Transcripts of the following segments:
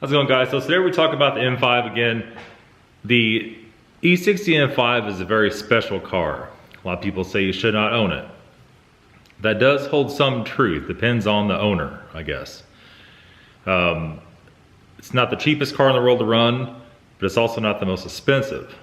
How's it going, guys? So today we talk about the M5 again. The E60 M5 is a very special car. A lot of people say you should not own it. That does hold some truth. Depends on the owner, I guess. It's not the cheapest car in the world to run, but it's also not the most expensive.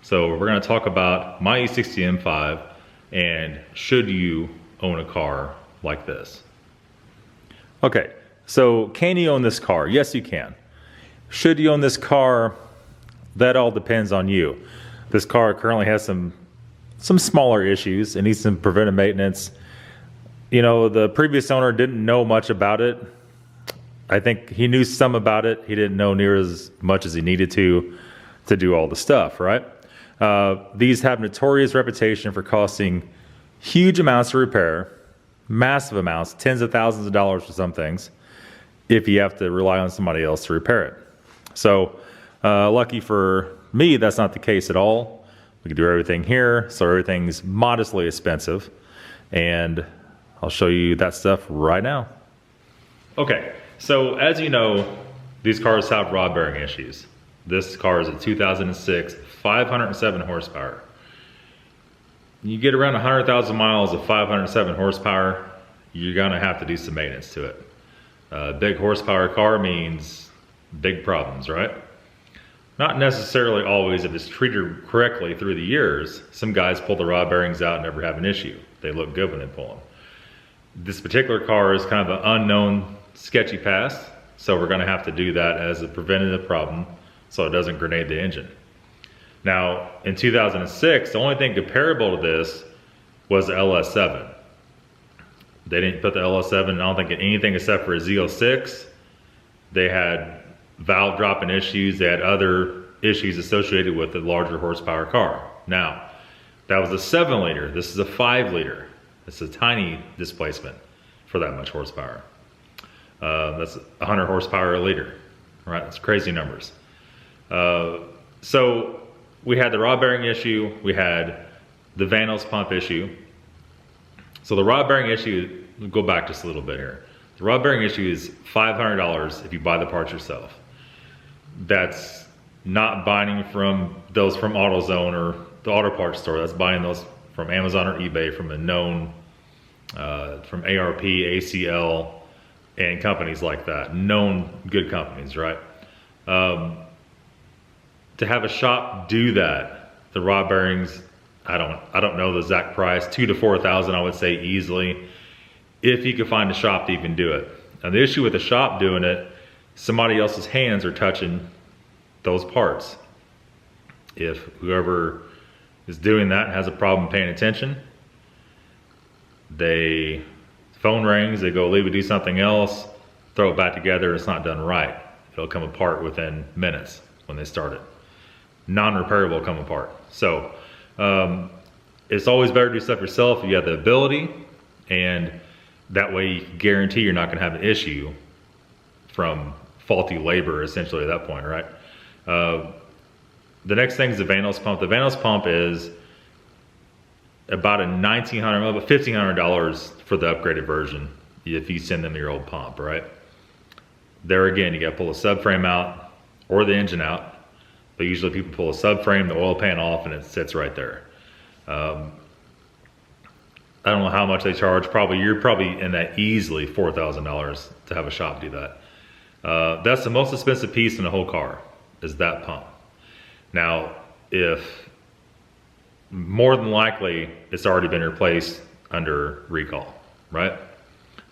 So we're going to talk about my E60 M5 and should you own a car like this. Okay, so can you own this car? Yes, you can. Should you own this car? That all depends on you. This car currently has some smaller issues. It needs some preventive maintenance. You know, the previous owner didn't know much about it. I think he knew some about it. He didn't know near as much as he needed to do all the stuff, right? These have notorious reputation for costing huge amounts to repair, massive amounts, tens of thousands of dollars for some things, if you have to rely on somebody else to repair it. So lucky for me, that's not the case at all. We can do everything here, so everything's modestly expensive, and I'll show you that stuff right now. Okay, so as you know, these cars have rod bearing issues. This car is a 2006, 507 horsepower. You get around 100,000 miles of 507 horsepower, you're gonna have to do some maintenance to it. Big horsepower car means big problems, right? Not necessarily always if it's treated correctly through the years. Some guys pull the rod bearings out and never have an issue. They look good when they pull them. This particular car is kind of an unknown, sketchy past, so we're gonna have to do that as a preventative problem so it doesn't grenade the engine. Now, in 2006, the only thing comparable to this was the LS7. They didn't put the LS7, I don't think, in anything except for a Z06. They had valve dropping issues. They had other issues associated with the larger horsepower car. Now, that was a 7-liter. This is a 5-liter. It's a tiny displacement for that much horsepower. That's 100 horsepower a liter, right? That's crazy numbers. So we had the rod bearing issue. We had the Vanos pump issue. So the rod bearing issue, we'll go back just a little bit here. The rod bearing issue is $500 if you buy the parts yourself. That's not buying from those from AutoZone or the auto parts store. That's buying those from Amazon or eBay from a known, from ARP, ACL, and companies like that. Known good companies, right? To have a shop do that, the rod bearings, I don't know the exact price, $2,000 to $4,000 I would say easily, if you could find a shop to even do it. Now the issue with the shop doing it, somebody else's hands are touching those parts. If whoever is doing that has a problem paying attention, phone rings, they go leave it, do something else, throw it back together, it's not done right. It'll come apart within minutes when they start it. Non-repairable will come apart. So it's always better to do stuff yourself if you have the ability, and that way you can guarantee you're not gonna have an issue from faulty labor essentially at that point, right? The next thing is the Vanos pump. The Vanos pump is about about $1,500 for the upgraded version if you send them your old pump, right? There again, you gotta pull a subframe out or the engine out, but usually people pull a subframe, the oil pan off, and it sits right there. I don't know how much they charge. You're probably in that easily $4,000 to have a shop do that. That's the most expensive piece in the whole car, is that pump. Now, if more than likely it's already been replaced under recall, right?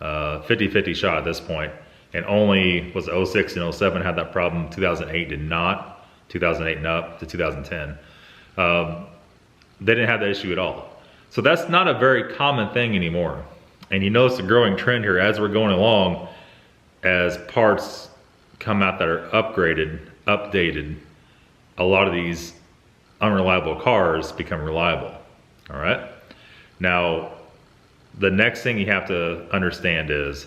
50-50 shot at this point, and only was 06 and 07 had that problem. 2008 did not. 2008 and up to 2010. They didn't have that issue at all. So that's not a very common thing anymore. And you notice a growing trend here as we're going along, as parts come out that are upgraded, updated, a lot of these unreliable cars become reliable, all right? Now, the next thing you have to understand is,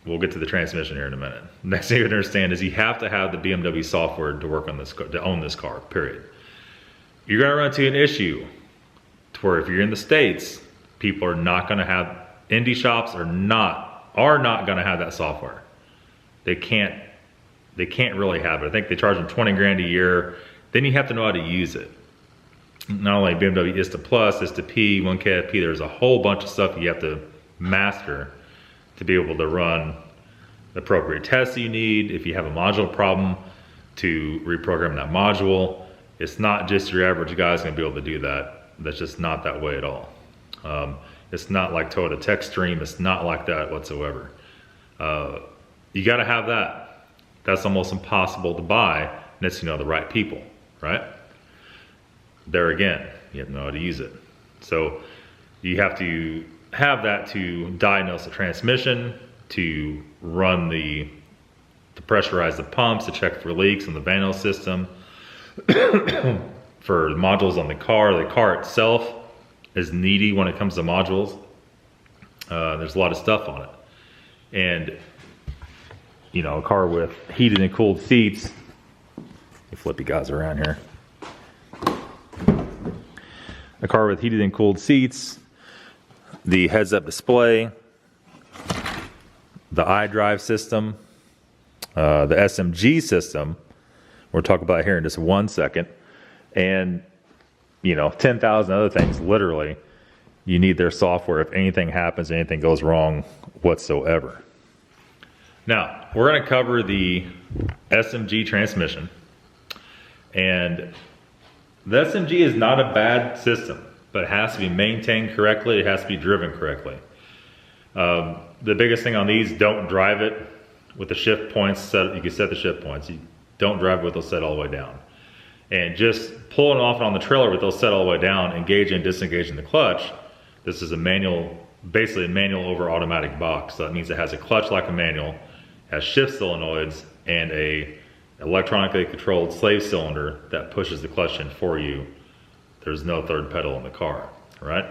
we'll get to the transmission here in a minute. Next thing you understand is you have to have the BMW software to work on this, to own this car, period. You're gonna run into an issue to where if you're in the States, people are not gonna have, indie shops are not gonna have that software. They can't they can't really have it. I think they charge them 20 grand a year. Then you have to know how to use it. Not only BMW E60 Plus, E60 P, 1KFP, there's a whole bunch of stuff you have to master to be able to run the appropriate tests you need. If you have a module problem, to reprogram that module. It's not just your average guy's gonna be able to do that. That's just not that way at all. It's not like Toyota TechStream. It's not like that whatsoever. You gotta have that. That's almost impossible to buy unless you know the right people, right? There again, you have to know how to use it. So you have to have that to diagnose the transmission, to run to pressurize the pumps, to check for leaks in the Vano system, for modules on the car itself is needy when it comes to modules. There's a lot of stuff on it. And, you know, a car with heated and cooled seats, let me flip you guys around here. A car with heated and cooled seats, the heads-up display, the iDrive system, the SMG system, we'll talk about here in just 1 second, and, you know, 10,000 other things. Literally, you need their software if anything happens, anything goes wrong whatsoever. Now, we're going to cover the SMG transmission, and the SMG is not a bad system, but it has to be maintained correctly. It has to be driven correctly. The biggest thing on these, don't drive it with the shift points set. You can set the shift points. You don't drive it with those set all the way down. And just pulling off on the trailer with those set all the way down, engaging and disengaging the clutch. This is a manual, basically a manual over automatic box. So that means it has a clutch like a manual, has shift solenoids, and a electronically controlled slave cylinder that pushes the clutch in for you. There's no third pedal in the car, right?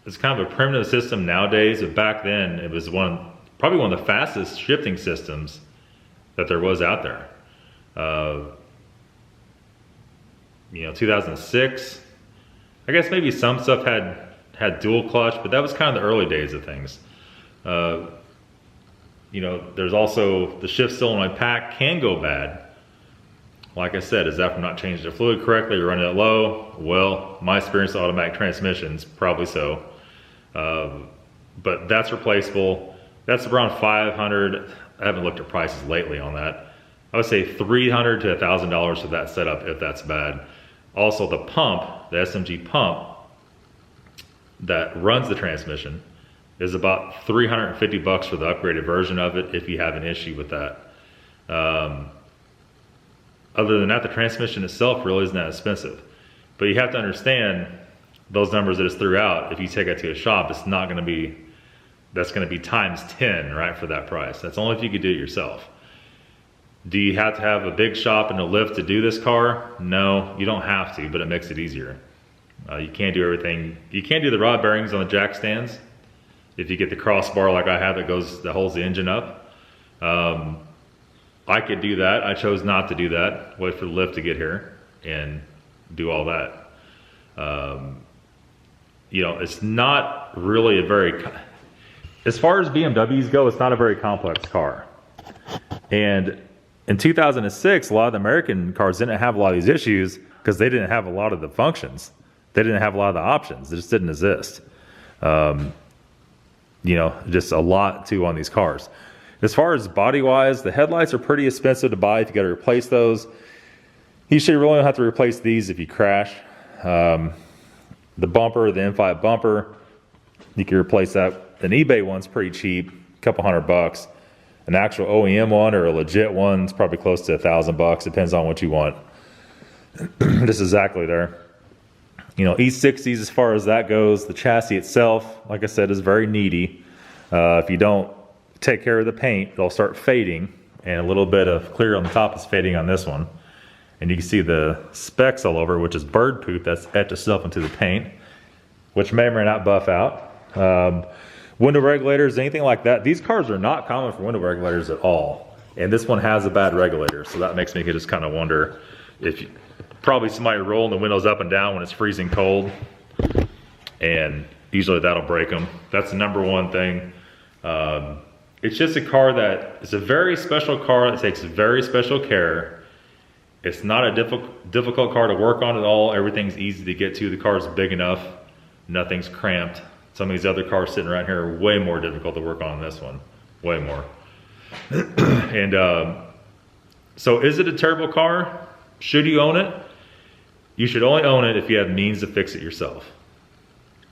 It's kind of a primitive system nowadays, but back then it was probably one of the fastest shifting systems that there was out there. You know, 2006, I guess maybe some stuff had dual clutch, but that was kind of the early days of things. You know, there's also the shift solenoid pack can go bad. Like I said, is that from not changing the fluid correctly or running it low? Well, my experience with automatic transmissions, probably so. But that's replaceable. That's around 500. I haven't looked at prices lately on that. I would say $300 to $1,000 for that setup if that's bad. Also the pump, the SMG pump that runs the transmission is about $350 for the upgraded version of it if you have an issue with that. Other than that, the transmission itself really isn't that expensive. But you have to understand those numbers that it's threw out. If you take it to a shop, it's not gonna be, that's gonna be times 10, right, for that price. That's only if you could do it yourself. Do you have to have a big shop and a lift to do this car? No, you don't have to, but it makes it easier. You can't do everything. You can't do the rod bearings on the jack stands. If you get the crossbar like I have that holds the engine up. I could do that. I chose not to do that. Wait for the lift to get here and do all that. You know, it's not really a very, as far as BMWs go, it's not a very complex car. And in 2006, a lot of the American cars didn't have a lot of these issues because they didn't have a lot of the functions. They didn't have a lot of the options. They just didn't exist. You know, just a lot too on these cars. As far as body-wise, the headlights are pretty expensive to buy if you got to replace those. You should really don't have to replace these if you crash. The bumper, the M5 bumper, you can replace that. An eBay one's pretty cheap, a couple $100. An actual OEM one or a legit one's probably close to $1,000. Depends on what you want. Just exactly there. You know, E60s, as far as that goes, the chassis itself, like I said, is very needy. If you don't take care of the paint, it'll start fading, and a little bit of clear on the top is fading on this one. And you can see the specks all over, which is bird poop that's etched itself into the paint, which may or may not buff out. Window regulators, anything like that. These cars are not common for window regulators at all. And this one has a bad regulator, so that makes me just kind of wonder if probably somebody rolling the windows up and down when it's freezing cold, and usually that'll break them. That's the number one thing. It's just a car that, it's a very special car that takes very special care. It's not a difficult car to work on at all. Everything's easy to get to. The car's big enough. Nothing's cramped. Some of these other cars sitting around here are way more difficult to work on than this one. Way more. And so is it a terrible car? Should you own it? You should only own it if you have means to fix it yourself.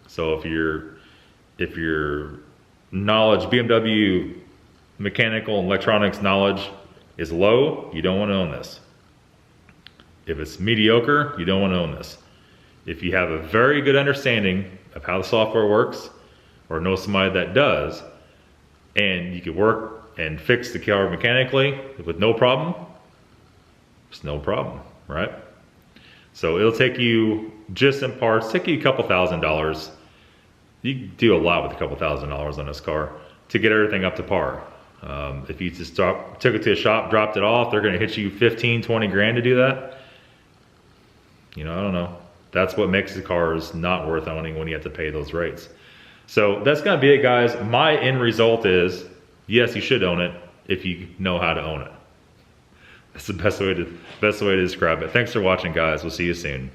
So if your knowledge, BMW mechanical and electronics knowledge is low, you don't want to own this. If it's mediocre, you don't want to own this. If you have a very good understanding of how the software works, or know somebody that does, and you can work and fix the car mechanically with no problem, it's no problem, right? So it'll take you, just in parts, take you a couple $1,000s. You can do a lot with a couple $1,000s on this car to get everything up to par. If you just took it to a shop, dropped it off, they're gonna hit you 15, 20 grand to do that. You know, I don't know. That's what makes the cars not worth owning when you have to pay those rates. So that's gonna be it, guys. My end result is, yes, you should own it if you know how to own it. That's the best way to describe it. Thanks for watching, guys. We'll see you soon.